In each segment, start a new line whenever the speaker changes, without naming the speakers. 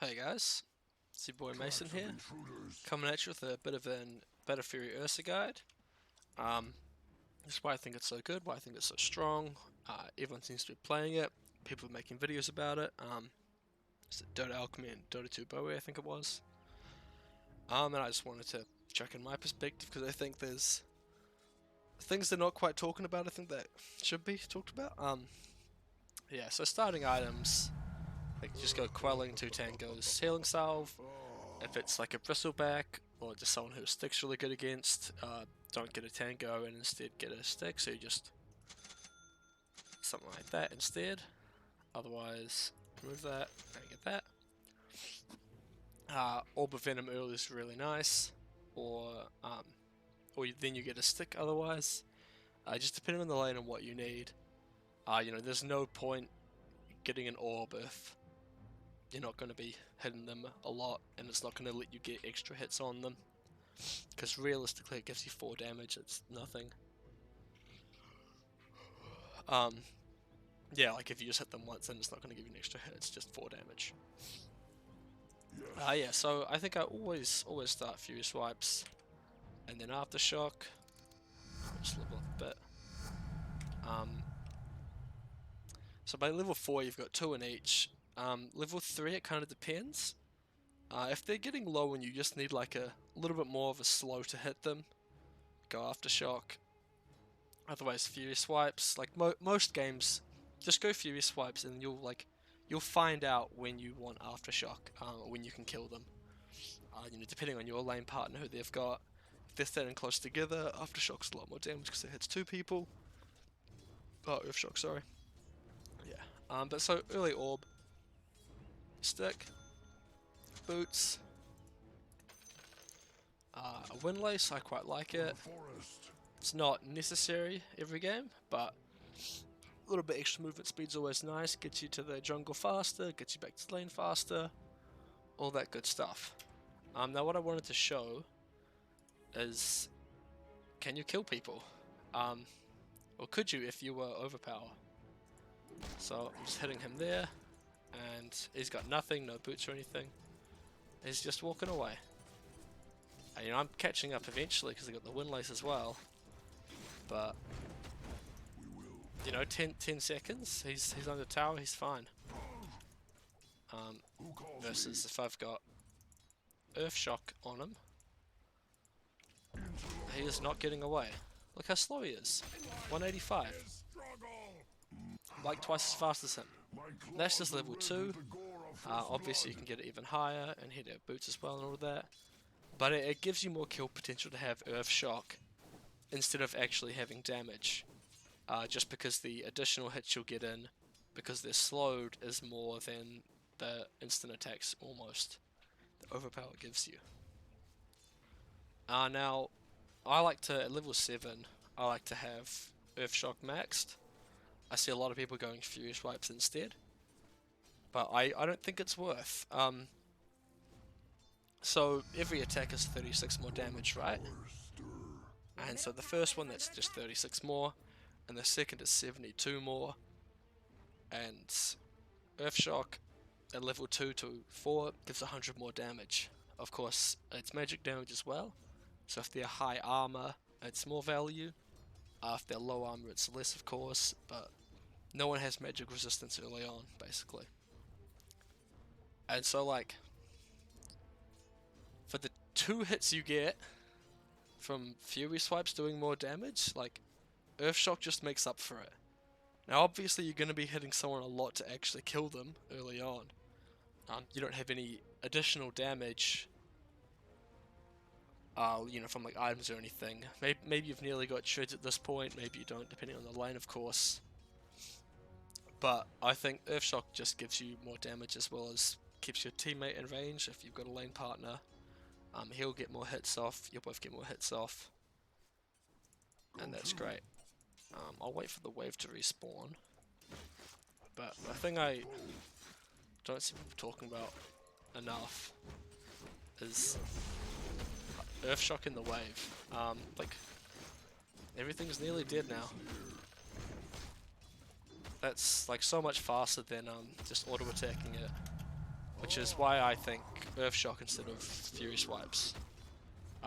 Hey guys, it's your boy Mason here, coming at you with a bit of an battlefury ursa guide. This is why I think it's so good, why I think it's so strong. Everyone seems to be playing it, people are making videos about it. It's Dota Alchemy and Dota 2 Bowie, I think it was. And I just wanted to check in my perspective because I think there's things they're not quite talking about, I think that should be talked about. Yeah, so starting items, like just go Quelling, 2 Tangos, Healing Salve. If it's like a bristleback or just someone who stick's really good against, don't get a tango and instead get a stick, so you just something like that instead. Otherwise, remove that and get that. Orb of Venom early is really nice, or then you get a stick otherwise. Just depending on the lane and what you need. There's no point getting an orb if you're not going to be hitting them a lot and it's not going to let you get extra hits on them. Because realistically it gives you 4 damage, it's nothing. Yeah, like if you just hit them once then it's not going to give you an extra hit, it's just 4 damage. Yeah, so I think I always start Fury Swipes and then Aftershock. Just level up a bit. So by level 4 you've got 2 in each. Level 3 it kind of depends. If they're getting low and you just need like a little bit more of a slow to hit them, go Aftershock. Otherwise Fury Swipes. Like most games, just go Fury Swipes and you'll find out when you want Aftershock, when you can kill them. Depending on your lane partner who they've got. If they're standing close together, Aftershock's a lot more damage because it hits 2 people. Oh, Earthshock, sorry. Yeah. But so early orb, stick, boots, a windlace. I quite like it. It's not necessary every game, but a little bit extra movement speed's always nice. Gets you to the jungle faster, gets you back to the lane faster, all that good stuff. Now what I wanted to show is, can you kill people? Or could you if you were overpower? So I'm just hitting him there, and he's got nothing, no boots or anything. He's just walking away. And, I'm catching up eventually because I got the windlace as well. But 10 seconds. He's on the tower. He's fine. Versus if I've got Earthshock on him, he is not getting away. Look how slow he is. 185. Like twice as fast as him. That's just level 2. Obviously you can get it even higher and hit out boots as well and all that. But it gives you more kill potential to have Earthshock instead of actually having damage. Just because the additional hits you'll get in, because they're slowed, is more than the instant attacks almost. The overpower gives you. Now, at level 7, I like to have Earthshock maxed. I see a lot of people going Fury Swipes instead. But I don't think it's worth. So every attack is 36 more damage, right? And so the first one, that's just 36 more. And the second is 72 more. And Earthshock at level 2 to 4 gives 100 more damage. Of course, it's magic damage as well. So if they're high armor, it's more value. If they're low armor, it's less, of course. But no one has magic resistance early on, basically. And so, like, for the 2 hits you get from Fury Swipes doing more damage, like, Earthshock just makes up for it. Now, obviously, you're going to be hitting someone a lot to actually kill them early on. You don't have any additional damage, from like items or anything. Maybe you've nearly got shreds at this point. Maybe you don't, depending on the lane, of course. But I think Earthshock just gives you more damage as well as keeps your teammate in range. If you've got a lane partner, he'll get more hits off. You'll both get more hits off, and that's great. I'll wait for the wave to respawn. But the thing I don't see people talking about enough is Earthshock in the wave. Like, everything's nearly dead now. That's like so much faster than just auto attacking it. which is why I think Earthshock instead of Fury Swipes.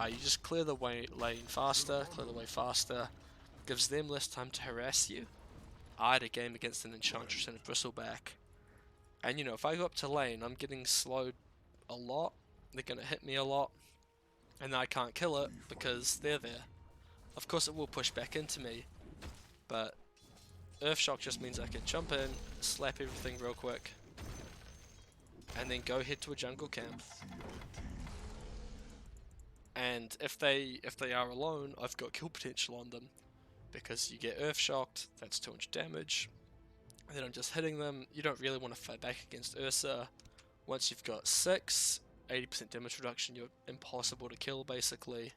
You just clear the lane faster, clear the way faster, gives them less time to harass you. I had a game against an Enchantress and a Bristleback, and you know, if I go up to lane, I'm getting slowed a lot, they're gonna hit me a lot, and I can't kill it because they're there. Of course it will push back into me, but Earthshock just means I can jump in, slap everything real quick, and then go head to a jungle camp. And if they are alone, I've got kill potential on them, because you get Earthshocked, that's 200 damage, and then I'm just hitting them. You don't really want to fight back against Ursa. Once you've got 6, 80% damage reduction, you're impossible to kill basically.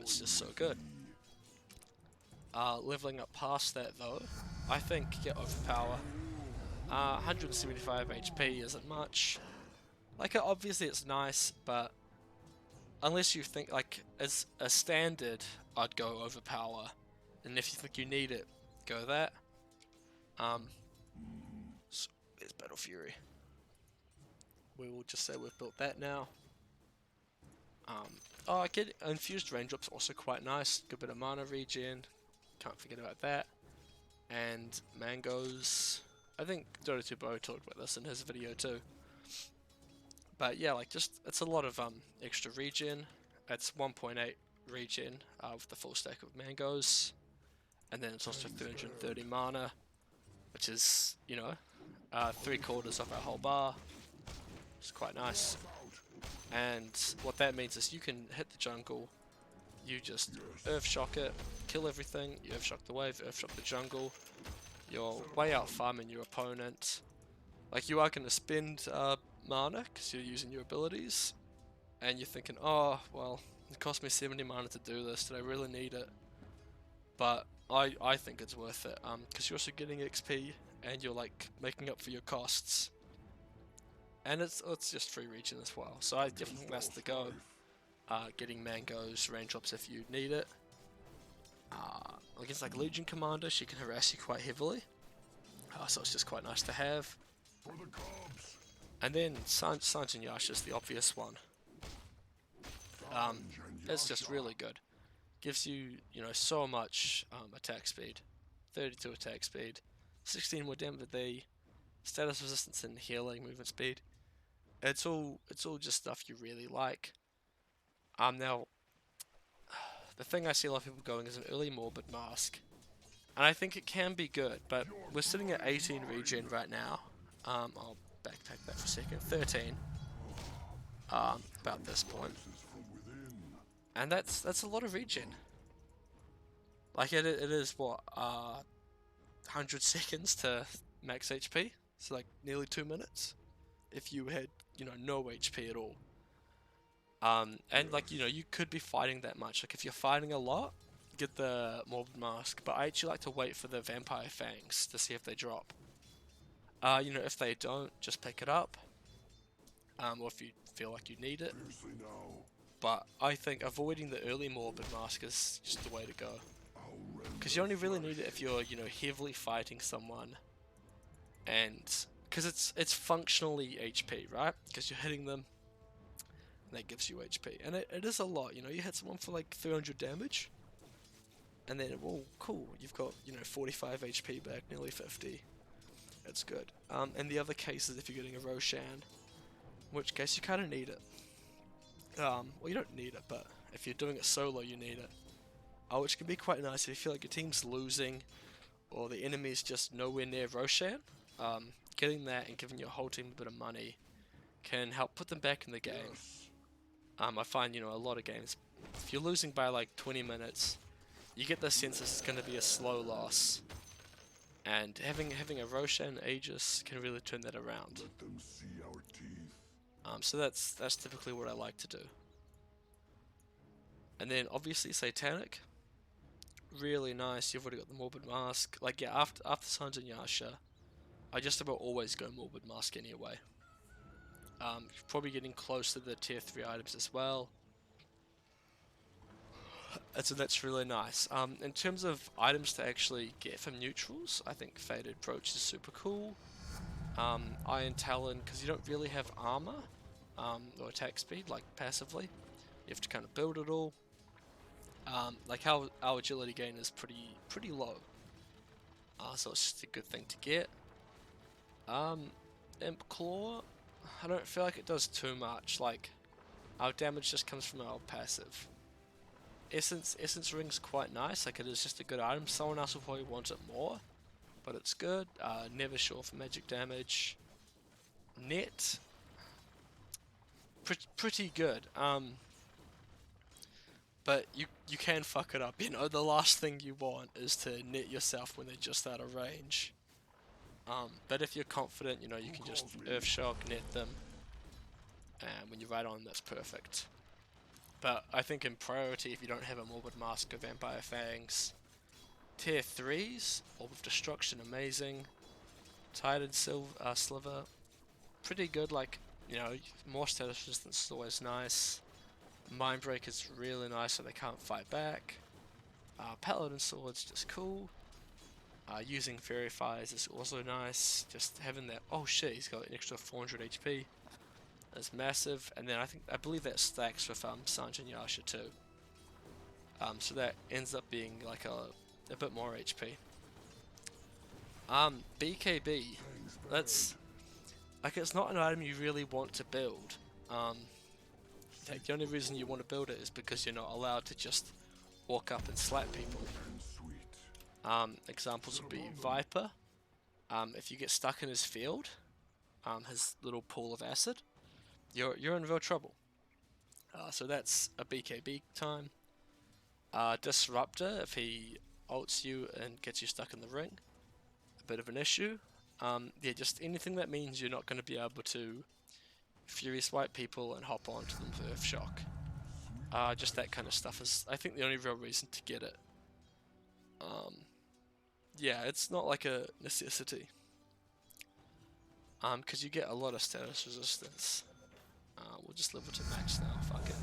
It's just so good. Leveling up past that though, I think get overpower. 175 HP isn't much. Like, obviously it's nice, but unless you think, like, as a standard, I'd go overpower, and if you think you need it, go that. So there's Battle Fury. We will just say we've built that now. I get infused raindrops, also quite nice. Good bit of mana regen. Can't forget about that. And mangoes. I think Dota2Bo talked about this in his video too. But yeah, like, just it's a lot of extra regen. It's 1.8 regen with the full stack of mangoes, and then it's also 330 mana, which is, you know, 3/4 of our whole bar. It's quite nice. And what that means is you can hit the jungle, you just Earthshock it, kill everything, you Earthshock the wave, Earthshock the jungle, you're way out farming your opponent. Like, you are going to spend mana because you're using your abilities, and you're thinking, oh, well, it cost me 70 mana to do this, did I really need it? But I think it's worth it, because you're also getting XP, and you're, like, making up for your costs. And it's just free regen as well, so I definitely think that's the go. Getting mangoes, raindrops if you need it. Against, like, Legion Commander, she can harass you quite heavily, so it's just quite nice to have. And then Sanjin Yasha is the obvious one. It's just really good. Gives you, you know, so much attack speed. 32 attack speed, 16 more damage with the status resistance and healing, movement speed. It's all just stuff you really like. Now, the thing I see a lot of people going is an early Morbid Mask, and I think it can be good, but we're sitting at 18 regen right now. I'll backpack that for a second. 13. About this point, and that's a lot of regen. Like, it is what 100 seconds to max HP, so like nearly 2 minutes. If you had, you know, no HP at all. And, like, you know, you could be fighting that much. Like, if you're fighting a lot, get the Morbid Mask, but I actually like to wait for the Vampire Fangs to see if they drop. You know, if they don't, just pick it up, or if you feel like you need it. But I think avoiding the early Morbid Mask is just the way to go, because you only really need it if you're, you know, heavily fighting someone, and because it's functionally HP, right? Because you're hitting them, and that gives you HP, and it is a lot. You know, you hit someone for like 300 damage, and then, well, cool, you've got, you know, 45 HP back, nearly 50. It's good. And the other case is if you're getting a Roshan, in which case you kind of need it. Well, you don't need it, but if you're doing it solo, you need it. Which can be quite nice if you feel like your team's losing, or the enemy's just nowhere near Roshan. Getting that and giving your whole team a bit of money can help put them back in the game. I find, you know, a lot of games, if you're losing by like 20 minutes, you get the sense this is going to be a slow loss. And having a Roshan Aegis can really turn that around.
Let them see our teeth.
So that's typically what I like to do. And then obviously Satanic, really nice. You've already got the Morbid Mask. Like, yeah, after Sanjin Yasha, I just about always go Morbid Mask anyway. You're probably getting close to the tier 3 items as well. And so that's really nice. In terms of items to actually get from neutrals, I think Faded Approach is super cool. Iron Talon, because you don't really have armor or attack speed like passively. You have to kind of build it all. Like our agility gain is pretty low, so it's just a good thing to get. Imp Claw, I don't feel like it does too much. Like our damage just comes from our passive. Essence Ring's quite nice. Like it is just a good item. Someone else will probably want it more, but it's good. Never sure for magic damage. Net, pretty good. But you can fuck it up. You know, the last thing you want is to net yourself when they're just out of range. But if you're confident, you know, you can just Earthshock, net them, and when you're right on, that's perfect. But I think in priority, if you don't have a Morbid Mask or Vampire Fangs, Tier 3s, Orb of Destruction, amazing. Tided Sliver, pretty good, like, you know, more status resistance is always nice. Mindbreak is really nice so they can't fight back. Paladin Sword's just cool. Using Fairy Fires is also nice. Just having that, oh shit, he's got an extra 400 HP. That's massive. And then I believe that stacks with Sanjin Yasha too. So that ends up being like a bit more HP. BKB, that's like, it's not an item you really want to build. Like, the only reason you want to build it is because you're not allowed to just walk up and slap people. Examples would be Viper. If you get stuck in his field, his little pool of acid, you're in real trouble. So that's a BKB time. Disruptor, if he ults you and gets you stuck in the ring, a bit of an issue. Yeah, just anything that means you're not going to be able to Fury Swipe people and hop onto them for Earthshock. Just that kind of stuff is, I think, the only real reason to get it. Yeah, it's not like a necessity. Because you get a lot of status resistance. We'll just level to max now, fuck it.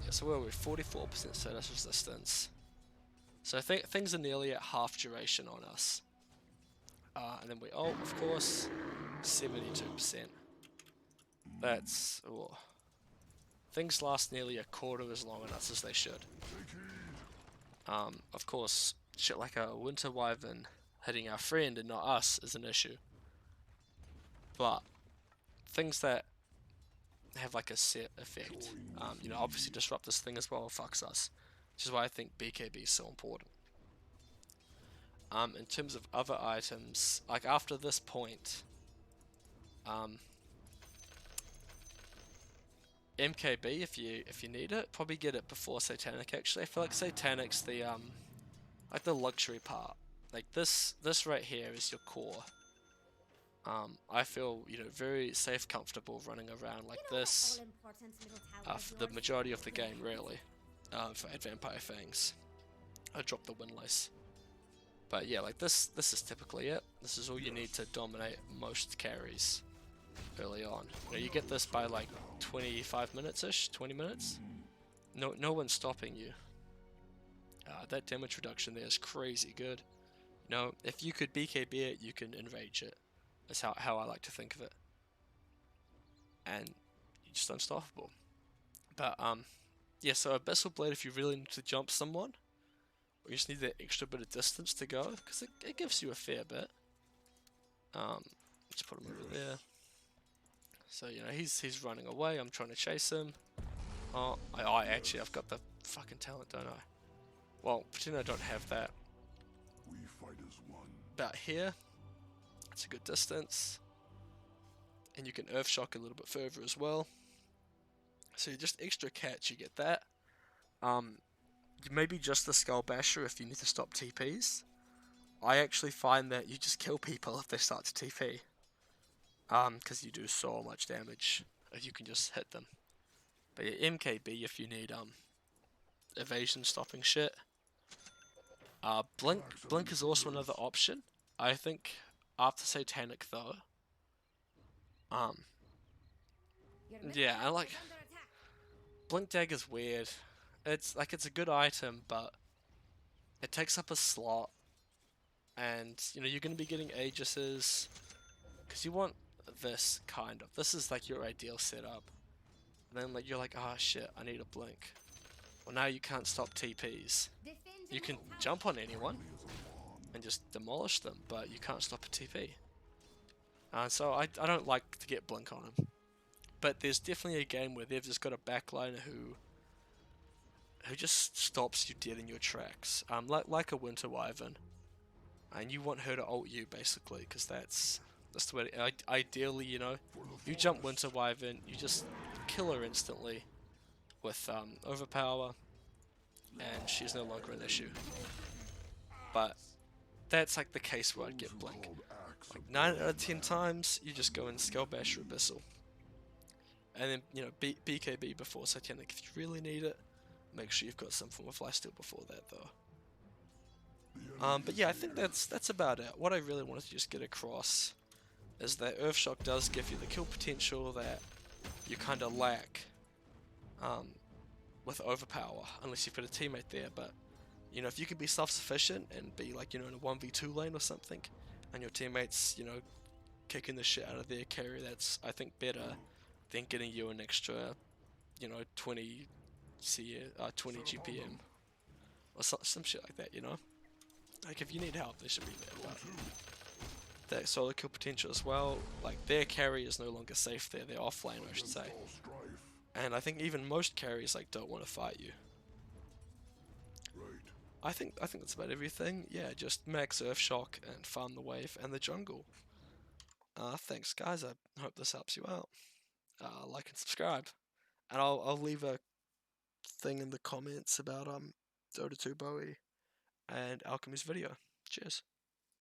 Yeah, so we're with 44% status resistance. So I think things are nearly at half duration on us. And then we ult, of course, 72%. That's, oh. Things last nearly a quarter as long on us as they should. Of course, shit like a Winter Wyvern hitting our friend and not us is an issue. But things that have like a set effect, you know, obviously disrupt this thing as well fucks us, which is why I think BKB is so important. In terms of other items, like after this point, MKB if you need it, probably get it before Satanic. Actually, I feel like Satanic's the like the luxury part. Like this right here is your core. I feel, you know, very safe, comfortable running around like this for the majority of the game, really. For Vampire Fangs, I dropped the Windlace. But yeah, like this is typically it. This is all you need to dominate most carries early on. You know, you get this by like 25 minutes-ish, 20 minutes. No one's stopping you. That damage reduction there is crazy good. You know, if you could BKB it, you can enrage it. That's how I like to think of it. And you're just unstoppable. But yeah, so Abyssal Blade if you really need to jump someone, or you just need that extra bit of distance to go, because it gives you a fair bit. Just put him over there. So, you know, he's running away, I'm trying to chase him. Oh, actually, I've got the fucking talent, don't I? Well, pretend I don't have that.
We fight as one.
About here, it's a good distance. And you can Earthshock a little bit further as well. So just extra catch, you get that. Maybe just the Skull Basher if you need to stop TPs. I actually find that you just kill people if they start to TP. Because you do so much damage if you can just hit them. But yeah, MKB if you need evasion stopping shit. Blink is also another option. I think after Satanic though. Yeah, I like Blink Dagger's weird. It's like it's a good item, but it takes up a slot, and you know you're gonna be getting Aegises. Because you want this kind of. This is like your ideal setup. And then like you're like, ah shit, I need a blink. Well, now you can't stop TPs. You can jump on anyone and just demolish them, but you can't stop a TP. So I don't like to get blink on him. But there's definitely a game where they've just got a backliner who just stops you dead in your tracks. Like a Winter Wyvern. And you want her to ult you basically, because that's the way. Ideally, you know, you jump Winter Wyvern, you just kill her instantly with overpower, and she's no longer an issue. But that's like the case where I'd get blink. Like 9 out of 10 times, you just go and Skull Bash or Abyssal. And then, you know, BKB before Satanic if you really need it. Make sure you've got some form of lifesteal before that though. But yeah, I think that's about it. What I really wanted to just get across is that Earthshock does give you the kill potential that you kind of lack with Overpower, unless you've got a teammate there. But you know, if you can be self-sufficient and be like, you know, in a 1v2 lane or something, and your teammates, you know, kicking the shit out of their carry, that's I think better than getting you an extra, you know, 20 GPM or some shit like that. You know, like if you need help, they should be there. But that solo kill potential as well, like their carry is no longer safe there. They're offlane, I should say. And I think even most carries like don't want to fight you. I think that's about everything. Yeah, just max Earthshock and farm the wave and the jungle. Thanks guys. I hope this helps you out. Like and subscribe, and I'll leave a thing in the comments about Dota 2 Bowie and Alchemy's video. Cheers.